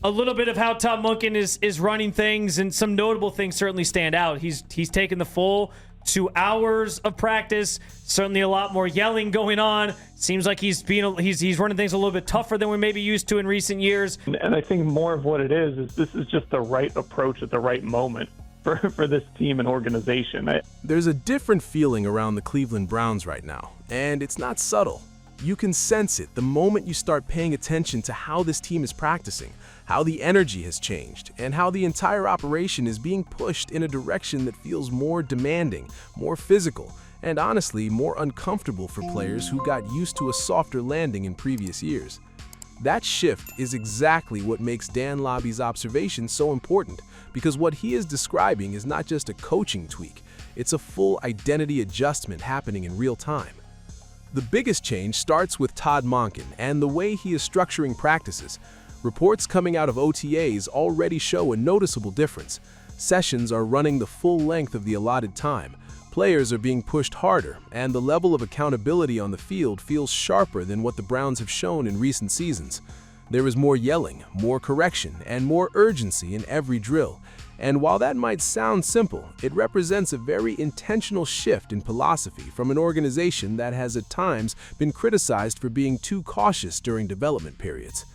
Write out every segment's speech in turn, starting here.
a little bit of how Todd Monken is running things, and some notable things certainly stand out. He's taken the full 2 hours of practice. Certainly a lot more yelling going on. Seems like he's running things a little bit tougher than we may be used to in recent years. And I think more of what it is this is just the right approach at the right moment for this team and organization. There's a different feeling around the Cleveland Browns right now, and it's not subtle. You can sense it the moment you start paying attention to how this team is practicing, how the energy has changed, and how the entire operation is being pushed in a direction that feels more demanding, more physical, and honestly, more uncomfortable for players who got used to a softer landing in previous years. That shift is exactly what makes Dan Labbe's observation so important, because what he is describing is not just a coaching tweak, it's a full identity adjustment happening in real time. The biggest change starts with Todd Monken and the way he is structuring practices. Reports coming out of OTAs already show a noticeable difference. Sessions are running the full length of the allotted time. Players are being pushed harder, and the level of accountability on the field feels sharper than what the Browns have shown in recent seasons. There is more yelling, more correction, and more urgency in every drill. And while that might sound simple, it represents a very intentional shift in philosophy from an organization that has at times been criticized for being too cautious during development periods.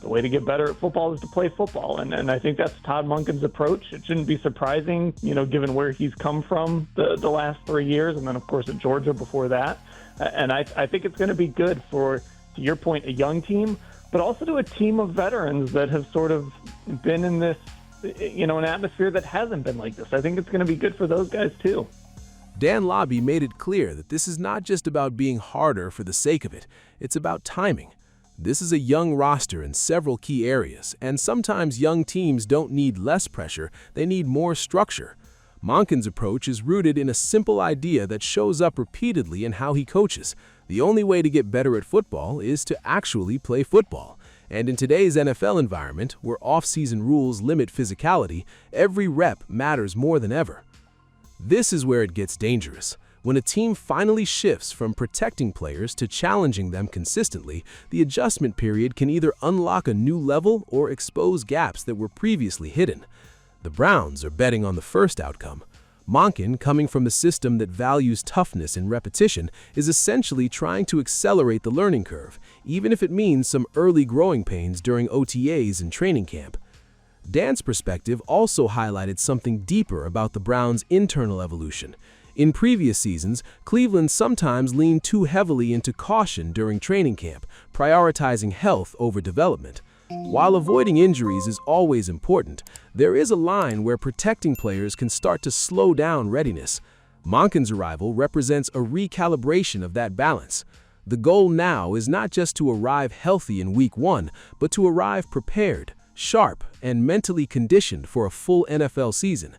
The way to get better at football is to play football, and I think that's Todd Monken's approach. It shouldn't be surprising, given where he's come from the last 3 years, and then, of course, at Georgia before that. And I think it's going to be good for, to your point, a young team, but also to a team of veterans that have sort of been in this, an atmosphere that hasn't been like this. I think it's going to be good for those guys, too. Dan Labbe made it clear that this is not just about being harder for the sake of it, it's about timing. This is a young roster in several key areas, and sometimes young teams don't need less pressure, they need more structure. Monken's approach is rooted in a simple idea that shows up repeatedly in how he coaches. The only way to get better at football is to actually play football. And in today's NFL environment, where off-season rules limit physicality, every rep matters more than ever. This is where it gets dangerous. When a team finally shifts from protecting players to challenging them consistently, the adjustment period can either unlock a new level or expose gaps that were previously hidden. The Browns are betting on the first outcome. Monken, coming from a system that values toughness and repetition, is essentially trying to accelerate the learning curve, even if it means some early growing pains during OTAs and training camp. Dan's perspective also highlighted something deeper about the Browns' internal evolution. In previous seasons, Cleveland sometimes leaned too heavily into caution during training camp, prioritizing health over development. While avoiding injuries is always important, there is a line where protecting players can start to slow down readiness. Monken's arrival represents a recalibration of that balance. The goal now is not just to arrive healthy in week 1, but to arrive prepared, sharp, and mentally conditioned for a full NFL season.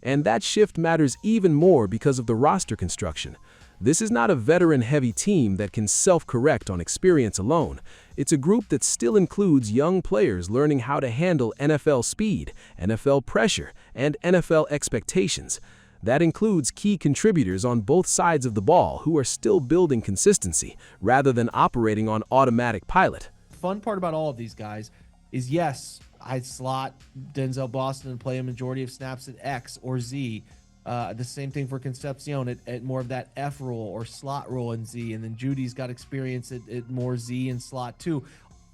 And that shift matters even more because of the roster construction. This is not a veteran-heavy team that can self-correct on experience alone. It's a group that still includes young players learning how to handle NFL speed, NFL pressure, and NFL expectations. That includes key contributors on both sides of the ball who are still building consistency rather than operating on automatic pilot. The fun part about all of these guys is, yes, I'd slot Denzel Boston and play a majority of snaps at X or Z. The same thing for Concepcion at more of that F role or slot role in Z. And then Judy's got experience at more Z and slot too.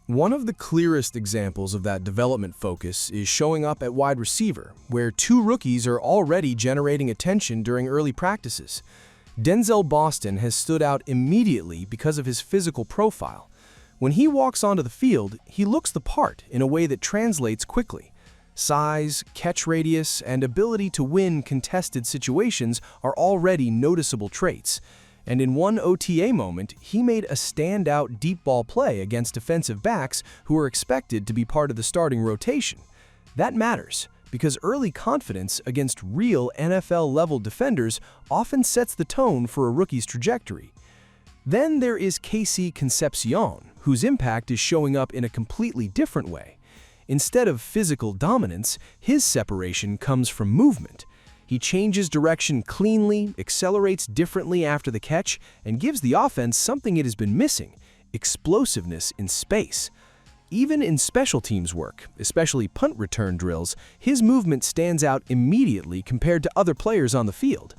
One of the clearest examples of that development focus is showing up at wide receiver, where 2 rookies are already generating attention during early practices. Denzel Boston has stood out immediately because of his physical profile. When he walks onto the field, he looks the part in a way that translates quickly. Size, catch radius, and ability to win contested situations are already noticeable traits. And in one OTA moment, he made a standout deep ball play against defensive backs who are expected to be part of the starting rotation. That matters, because early confidence against real NFL-level defenders often sets the tone for a rookie's trajectory. Then there is Concepcion, whose impact is showing up in a completely different way. Instead of physical dominance, his separation comes from movement. He changes direction cleanly, accelerates differently after the catch, and gives the offense something it has been missing: explosiveness in space. Even in special teams work, especially punt return drills, his movement stands out immediately compared to other players on the field.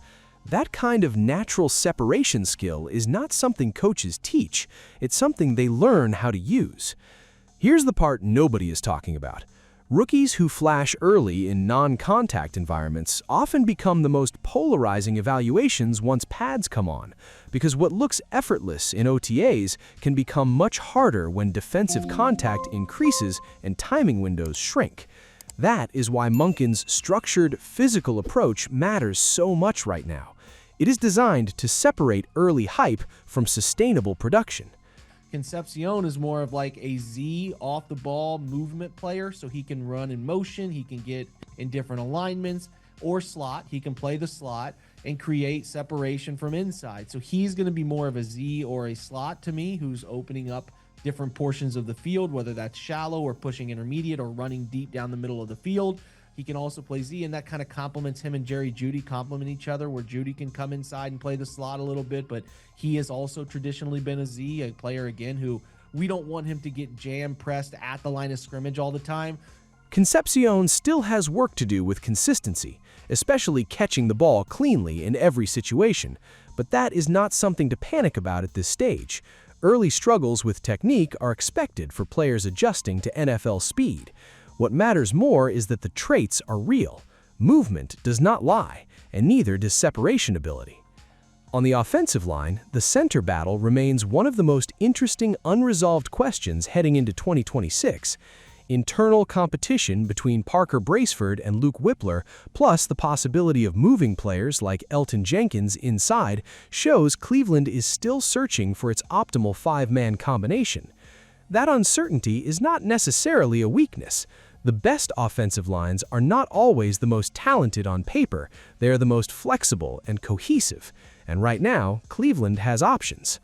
That kind of natural separation skill is not something coaches teach, it's something they learn how to use. Here's the part nobody is talking about. Rookies who flash early in non-contact environments often become the most polarizing evaluations once pads come on, because what looks effortless in OTAs can become much harder when defensive contact increases and timing windows shrink. That is why Monken's structured, physical approach matters so much right now. It is designed to separate early hype from sustainable production. Concepcion is more of like a Z off the ball movement player, so he can run in motion, he can get in different alignments, or slot. He can play the slot and create separation from inside. So he's going to be more of a Z or a slot to me, who's opening up different portions of the field, whether that's shallow or pushing intermediate or running deep down the middle of the field. He can also play Z, and that kind of complements him and Jerry Jeudy complement each other, where Jeudy can come inside and play the slot a little bit, but he has also traditionally been a Z, a player, again, who we don't want him to get jam-pressed at the line of scrimmage all the time. Concepcion still has work to do with consistency, especially catching the ball cleanly in every situation, but that is not something to panic about at this stage. Early struggles with technique are expected for players adjusting to NFL speed. What matters more is that the traits are real. Movement does not lie, and neither does separation ability. On the offensive line, the center battle remains one of the most interesting unresolved questions heading into 2026. Internal competition between Parker Braceford and Luke Whippler, plus the possibility of moving players like Elton Jenkins inside, shows Cleveland is still searching for its optimal five-man combination. That uncertainty is not necessarily a weakness. The best offensive lines are not always the most talented on paper, they are the most flexible and cohesive, and right now, Cleveland has options.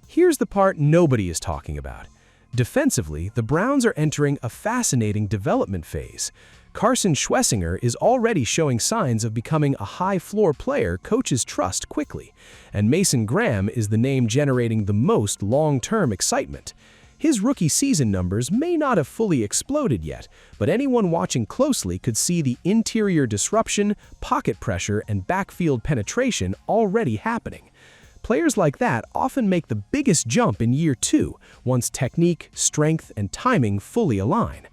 Here's the part nobody is talking about. Defensively, the Browns are entering a fascinating development phase. Carson Schwessinger is already showing signs of becoming a high-floor player coaches trust quickly, and Mason Graham is the name generating the most long-term excitement. His rookie season numbers may not have fully exploded yet, but anyone watching closely could see the interior disruption, pocket pressure, and backfield penetration already happening. Players like that often make the biggest jump in year 2, once technique, strength, and timing fully align.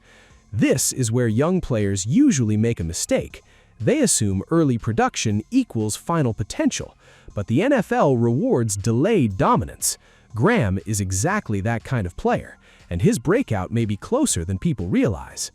This is where young players usually make a mistake. They assume early production equals final potential, but the NFL rewards delayed dominance. Graham is exactly that kind of player, and his breakout may be closer than people realize.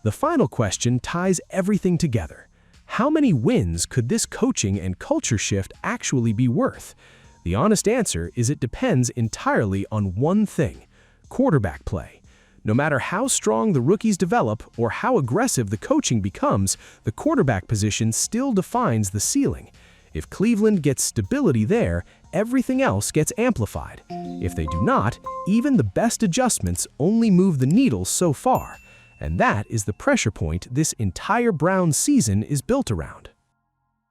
The final question ties everything together. How many wins could this coaching and culture shift actually be worth? The honest answer is it depends entirely on one thing: quarterback play. No matter how strong the rookies develop or how aggressive the coaching becomes, the quarterback position still defines the ceiling. If Cleveland gets stability there, everything else gets amplified. If they do not, even the best adjustments only move the needle so far. And that is the pressure point this entire Browns season is built around.